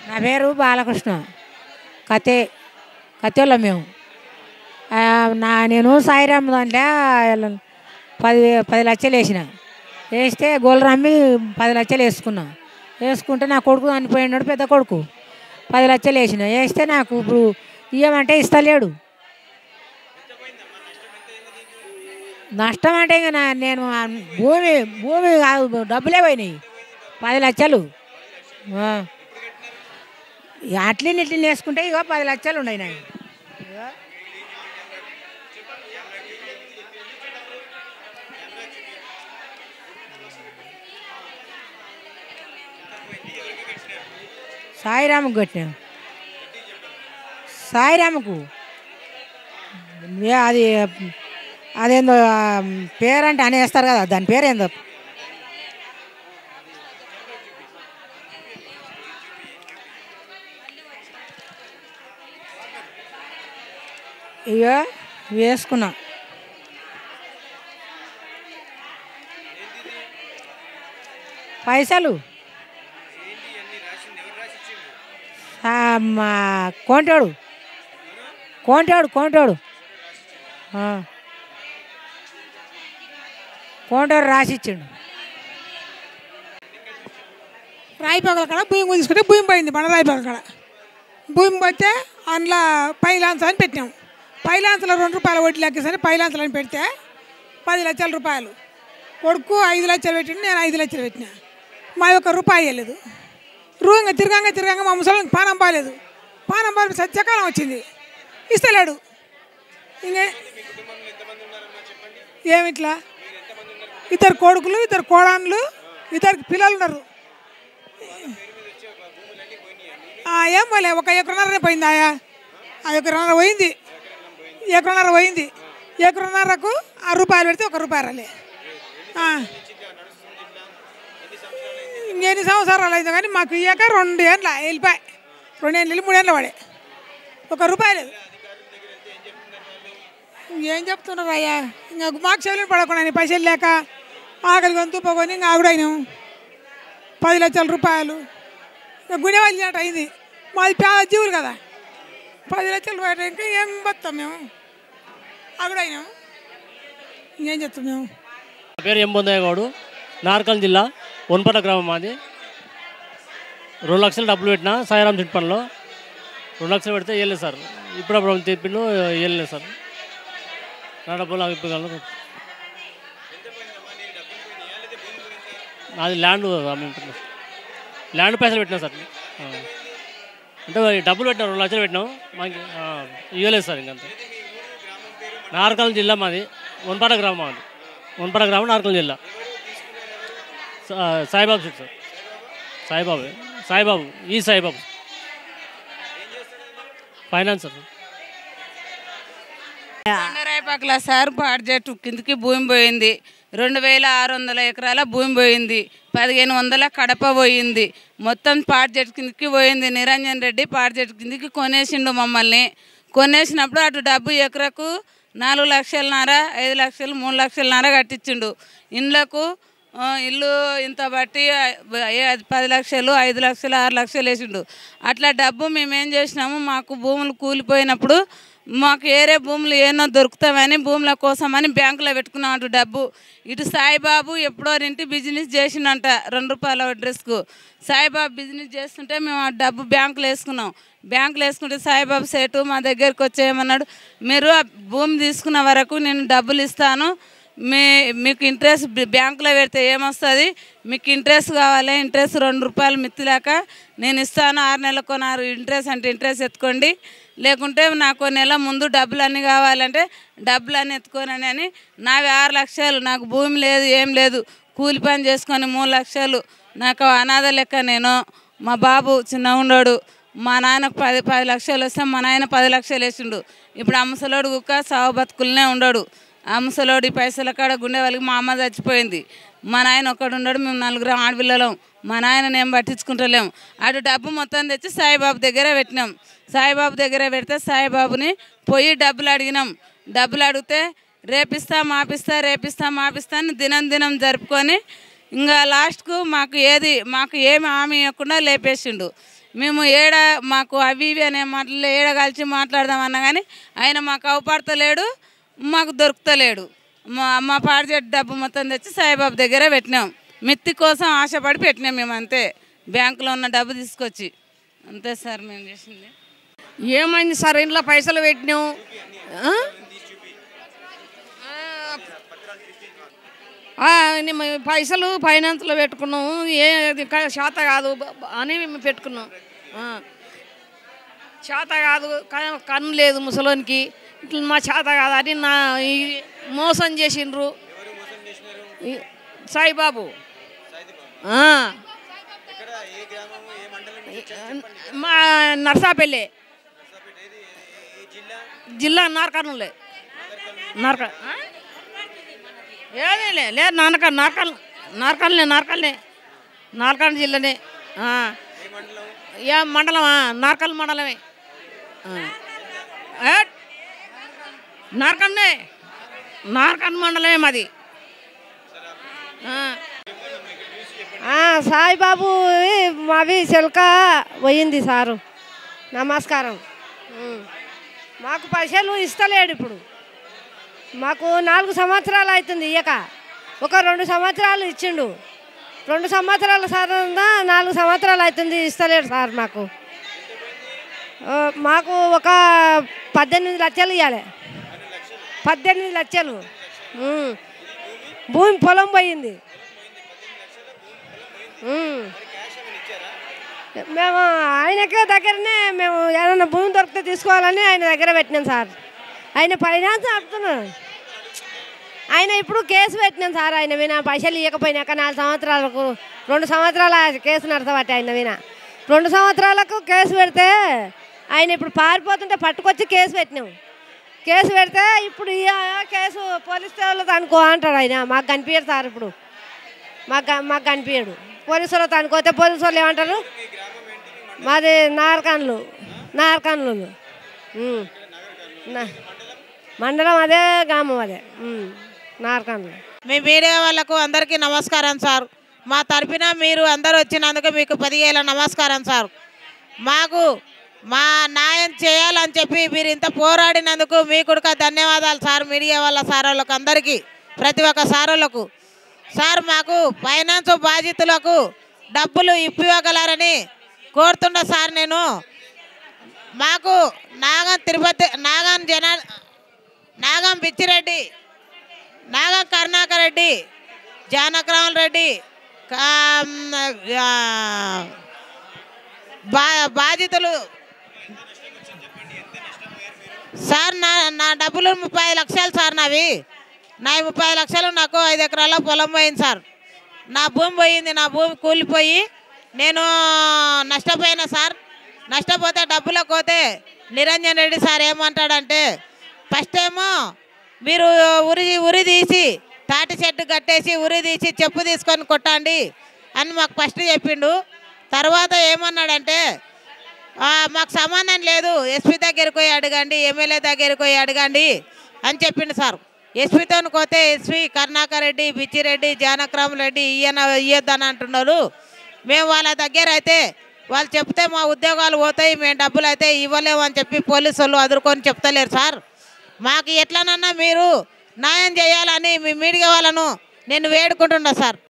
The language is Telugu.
నా పేరు బాలకృష్ణ. కత్తెళ్ళం మేము. నేను సాయిరామ్ దాంట్లో 10 లక్షలు వేస్తే గోల్డ్ అమ్మి 10 లక్షలు వేసుకుంటే నా కొడుకు చనిపోయినాడు, పెద్ద కొడుకు. 10 లక్షలు వేస్తే నాకు ఇప్పుడు ఇవ్వమంటే ఇస్తలేడు. నష్టం అంటే ఇక నేను భూమి కాదు, డబ్బులే పోయినాయి 10 లక్షలు. అట్లని ఇట్లని వేసుకుంటే ఇక 10 లక్షలు ఉన్నాయి నాకు. సాయిరాముకు కట్టినాం. సాయిరాముకు అది అదేందో పేరంటే అనేస్తారు కదా, దాని పేరేందో ఇక వేసుకున్నాం. పైసలు కోంటాడు కోంటాడు రాసిచ్చిండు. రాయిపగల కాడ భూమి తీసుకుంటే భూమి పోయింది. మన రాయిపగల కాడ భూమి పోతే అందులో పైలాన్స్ అని పెట్టినాం. పైలాన్స్లో 2 రూపాయల వడ్డీ లెక్కేసరి పైలాన్స్లు అని పెడితే 10 లక్షల రూపాయలు. కొడుకు 5 లక్షలు పెట్టిండు, నేను 5 లక్షలు పెట్టినా. మా యొక్క రూపాయి వేయలేదు. తిరగంగా మా ముసలికి పానం బాలేదు. పానం బాలి సత్యకాలం వచ్చింది, ఇస్తలేడు. ఇంకే ఏమిట్లా 2 కొడుకులు, 2 కోడన్లు, 2 పిల్లలు ఉన్నారు. ఏం పోలే, 1 ఎకరన్నరనే పోయింది. ఆ 1 ఎకరన్నర పోయింది. 1 ఎకరన్నర పోయింది. 1 ఎకరన్నరకు 6 రూపాయలు పెడితే 1 రూపాయి రాలే. ఇంకెన్ని సంవత్సరాలు అయితే కానీ మాకు ఇయ్యాక 2 ఏళ్ళ వెళ్ళిపోయి, 2 ఏళ్ళు 3 ఏళ్ళు పడే 1 రూపాయి లేదు. ఇంకేం చెప్తున్నారు అయ్యా, ఇంకా మాకు చెవులు పడకుండా పైసలు లేక ఆకలి గొంతు పోకొని ఇంకా ఆవిడైనాం. 10 లక్షల రూపాయలు గుణె వెళ్ళినట్టు అయింది. మాది పేద జీవులు కదా, 10 లక్షల రూపాయలు ఇంకా ఏం బతాం మేము, ఆవిడైనాం. ఇంకేం చెప్తాం మేము. నా పేరు ఎంబొందయ్య గౌడు, నార్కల్ జిల్లా వన్పట గ్రామం. మాది 2 లక్షలు డబ్బులు పెట్టినా సాయిరామ్ చిట్ పనిలో. 2 లక్షలు పెడితే ఇవ్వలేదు సార్. ఇప్పుడు తెప్పిండు, ఇవ్వలేదు సార్. నా డబ్బులు నాకు ఇప్పగలను. నాది ల్యాండ్ పైసలు పెట్టినా సార్. అంటే డబ్బులు పెట్టినా 2 లక్షలు పెట్టినాం, మాకు ఇవ్వలేదు సార్. ఇంకంతే. నార్కల్ జిల్లా మాది, వన్పట గ్రామం. మాది వన్పట గ్రామం, నార్కల్ జిల్లా. సాయిబాబు సార్. సాయిబాబు ఈ Saibabu finance sir. Rayapakala sir project కిందకి భూమి పోయింది. 2600 ఎకరాల భూమి పోయింది. 1500 కడప పోయింది. మొత్తం ప్రాజెక్టు కిందకి పోయింది. నిరంజన్ రెడ్డి ప్రాజెక్టు కిందకి కొనేసిండు మమ్మల్ని. కొనేసినప్పుడు అటు డబ్బు ఎకరకు 4 లక్షలన్నర, 5 లక్షలు, 3 లక్షలన్నర కట్టించిండు. ఇల్లు ఇంత బట్టి 10 లక్షలు, 5 లక్షలు, 6 లక్షలు వేసిండు. అట్లా డబ్బు మేమేం చేసినాము, మాకు భూములు కూలిపోయినప్పుడు మాకు వేరే భూములు ఏమో దొరుకుతామని భూముల కోసమని బ్యాంకులో పెట్టుకున్నాం అటు డబ్బు. ఇటు సాయిబాబు ఎప్పుడో ఇంటి బిజినెస్ చేసిండంట 2 రూపాయల డ్రెస్కు. సాయిబాబు బిజినెస్ చేస్తుంటే మేము ఆ డబ్బు బ్యాంకులో వేసుకున్నాం. బ్యాంకులో వేసుకుంటే సాయిబాబు సేటు మా దగ్గరికి వచ్చేయమన్నాడు, మీరు ఆ భూమి తీసుకున్న వరకు నేను డబ్బులు ఇస్తాను, మీకు ఇంట్రెస్ట్ బ్యాంకులో పెడితే ఏమొస్తుంది, మీకు ఇంట్రెస్ట్ కావాలి, ఇంట్రెస్ట్ 2 రూపాయలు మిత్తిలాక నేను ఇస్తాను, 6 నెలలకు 4 ఇంట్రెస్ట్ అంటే ఇంట్రెస్ట్ ఎత్తుకోండి, లేకుంటే నాకు నెల ముందు డబ్బులన్నీ కావాలంటే డబ్బులన్నీ ఎత్తుకోనని అని. నావి 6 లక్షలు, నాకు భూమి లేదు, ఏం లేదు, కూలి పని చేసుకొని 3 లక్షలు. నాకు అనాథ లెక్క నేను. మా బాబు చిన్న ఉన్నాడు, మా నాన్నకు 10 లక్షలు వస్తే మా నాయన 10 లక్షలు వేసిండు. ఇప్పుడు ఆ ముసలోడు కుక్క సావు బతుకులనే ఉన్నాడు. ఆ ముసలోడి పైసల కాడ గుండె వాళ్ళకి మా అమ్మ చచ్చిపోయింది. మా నాయన ఒక్కడు ఉన్నాడు, మేము 4 ఆడపిల్లలం. మా నాయనని ఏం పట్టించుకుంటలేము. అటు డబ్బు మొత్తం తెచ్చి సాయిబాబు దగ్గర పెట్టినాం. సాయిబాబు దగ్గర పెడితే సాయిబాబుని పోయి డబ్బులు అడిగినాం. డబ్బులు అడిగితే రేపిస్తా మాపిస్తా అని దినం జరుపుకొని ఇంకా లాస్ట్కు మాకు ఏమి హామీ ఇవ్వకుండా లేపేసిండు. మేము మాకు అవి ఇవి అనే మాటలు కలిసి మాట్లాడదామన్నా కానీ ఆయన మాకు అవపడతలేడు, మాకు దొరుకుతలేడు. మా పాడిజెట్ డబ్బు మొత్తం తెచ్చి సాయిబాబు దగ్గర పెట్టినాం. మిత్తి కోసం ఆశపడి పెట్టినాం మేము, అంతే. బ్యాంకులో ఉన్న డబ్బు తీసుకొచ్చి అంతే సార్ మేము చేసింది. ఏమైంది సార్, ఇంట్లో పైసలు పెట్టినాం, పైసలు ఫైనాన్స్లో పెట్టుకున్నాము, శాత కాదు అని మేము పెట్టుకున్నాం. శాత కాదు, కన్ను లేదు ముసలోనికి, ఇట్లా మా శాత కాదు అని మోసం చేసిండ్రు సాయిబాబు. మా నర్సాపల్లి జిల్లా నార్కర్నూలే. ఏదే లేదు నార్కల్ జిల్లానే. మండలమా? నార్కల్ మండలమే. నార్కల్ మండలమే మాది. సాయిబాబు మావి చిలక పోయింది సారు. నమస్కారం. మాకు పైసలు ఇస్తలేడు ఇప్పుడు. మాకు 4 సంవత్సరాలు అవుతుంది ఇయ్యక. ఒక 2 సంవత్సరాలు ఇచ్చిండు. 2 సంవత్సరాల సార్ 4 సంవత్సరాలు అవుతుంది ఇస్తలేడు సార్ మాకు. మాకు ఒక 18 లక్షలు ఇవ్వాలి. 18 లక్షలు. భూమి పొలం పోయింది. మేము ఆయనకే దగ్గరనే మేము ఏదైనా భూమి దొరికితే తీసుకోవాలని ఆయన దగ్గర పెట్టినాం సార్. ఆయన ఫైనాన్స్ ఆడుతున్నాడు. ఆయన ఇప్పుడు కేసు పెట్టినాం సార్. ఆయన వినా పైసలు ఇవ్వకపోయినాక 4 సంవత్సరాలకు 2 సంవత్సరాల కేసు నడతబట్టి ఆయన వినా 2 సంవత్సరాలకు కేసు పెడితే ఆయన ఇప్పుడు పారిపోతుంటే పట్టుకొచ్చి కేసు పెట్టినాం. కేసు పెడితే ఇప్పుడు ఈ కేసు పోలీస్ వాళ్ళతో అనుకో అంటాడు ఆయన. మాకు కనిపించడు సార్. ఇప్పుడు మాకు కనిపించడు. పోలీసు వాళ్ళతో అనుకోతే పోలీసు వాళ్ళు ఏమంటారు? మాది నార్కన్లు మండలం, అదే గ్రామం, అదే నార్కన్లు. మీ మీడియా వాళ్ళకు అందరికీ నమస్కారం సార్. మా తరపున మీరు అందరూ వచ్చినందుకు మీకు 10,000 నమస్కారం సార్. మాకు మా న్యాయం చేయాలని చెప్పి మీరు ఇంత పోరాడినందుకు మీకు కూడా ధన్యవాదాలు సార్. మీడియా వాళ్ళ సారోళ్ళకు అందరికీ, ప్రతి ఒక్క సారోళ్ళకు సార్. మాకు ఫైనాన్స్ బాధితులకు డబ్బులు ఇప్పివ్వగలరని కోరుతున్నా సార్ నేను. మాకు నాగం పిచ్చిరెడ్డి, నాగం కరుణాకర్ రెడ్డి, జానకరామన్ రెడ్డి బాధితులు సార్. నా డబ్బులు 30 లక్షలు సార్. నా 30 లక్షలు. నాకు 5 ఎకరాల పొలం పోయింది సార్. నా భూమి పోయింది. నా భూమి కూలిపోయి నేను నష్టపోయినా సార్. నష్టపోతే డబ్బులకు పోతే నిరంజన్ రెడ్డి సార్ ఏమంటాడంటే, ఫస్ట్ ఏమో మీరు ఉరి తీసి తాటి చెట్టు కట్టేసి ఉరి తీసి చెప్పు తీసుకొని కొట్టండి అని మాకు ఫస్ట్ చెప్పిండు. తర్వాత ఏమన్నాడంటే, మాకు సంబంధం లేదు, ఎస్పీ దగ్గరికి పోయి అడగండి, ఎమ్మెల్యే దగ్గరికి పోయి అడగండి అని చెప్పిండు సార్. ఎస్పీతో పోతే ఎస్పీ కరుణాకర్ రెడ్డి, బిచ్చిరెడ్డి, జానకరామన్ రెడ్డి ఇయ్యొద్దని అంటున్నారు. మేము వాళ్ళ దగ్గర అయితే వాళ్ళు చెప్తే మా ఉద్యోగాలు పోతాయి, మేము డబ్బులు అయితే ఇవ్వలేము అని చెప్పి పోలీసు వాళ్ళు అదురుకొని చెప్తలేరు సార్. మాకు ఎట్లనన్నా మీరు న్యాయం చేయాలని మీ మీడియా వాళ్ళను నేను వేడుకుంటున్నా సార్.